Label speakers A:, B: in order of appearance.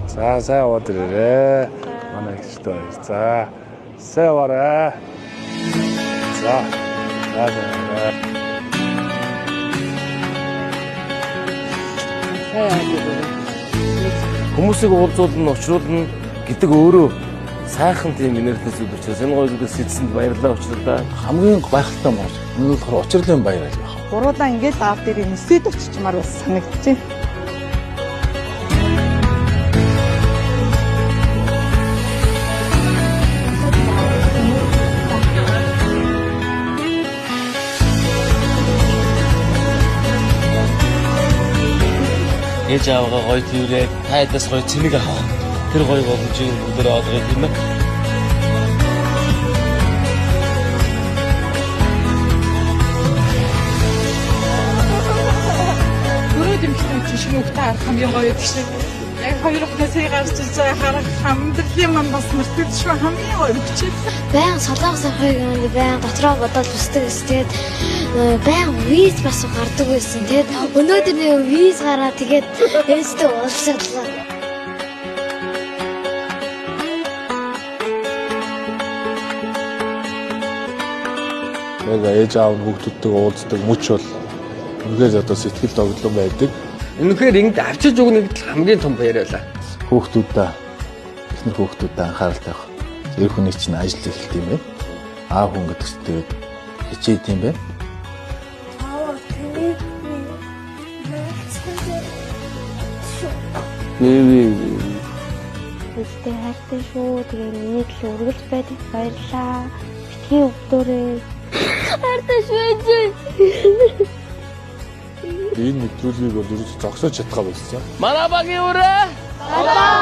A: За сайн удирээрээ. Манай ихчтэй баяр. За сайн яваарай. За. Хүмүүсийг уулзуулна, учруулна гэдэг өөрөө сайхан тийм энергитэй зүйл учраас энэ гоё зүйлээс эцэнд баярлалаа учруулаа.
B: Хамгийн гайхалтай мөн. Энэ болохоор учрлын баяр аж байна.
C: Гуруулаа ингээд аав дээр нисээд очичмаар бас санагдчихэ.
D: Ээж аваагаа гоё тэрээ хайдас гоё цэник аваа. Тэр гоё боломжийг бүгдээ олгоё тийм ээ.
C: Түрүү дэмжлэн чинь хүүхдээ харах хамгийн гоё гэж. Яг хоёр хүүхнээсээ гарч ирж харах амьдралын манд бас мөртөж хамгийн гоё гэж.
E: Баян солонгос ахыг баян дотроо бодоод үздэг гэсэн. Тэгээд баян виз бас гардаг байсан. Тэгээд өнөөдөр нэг виз гараад тэгээд ээжтэй уулзлаа.
B: Яг ээж аав хүүхдүүдтэй уулздаг мөч бол үнэхээр одоо сэтгэл догтлон байдаг.
F: Үнэхээр ингэж авчиж өгнө гэдэг хамгийн том баяр байлаа.
B: Хүүхдүүдээ эхнэр хүүхдүүдээ анхааралтай байх. Тэр хүний чинь ажил эхэлт юм байна. Аав хүн гэдэг чинь тэгээд хичээд юм байна.
E: Тэгтээ хайртай шүү. Тэгээд миний төлөө үргэлж байдаг баярлаа. Битгий өвдөрөө. Хайртай шүү.
B: Энэ нэвтрүүлгийг бол ерөөс зогсоож чадгаа болсон.
D: Манай багийн өрөө. Бага.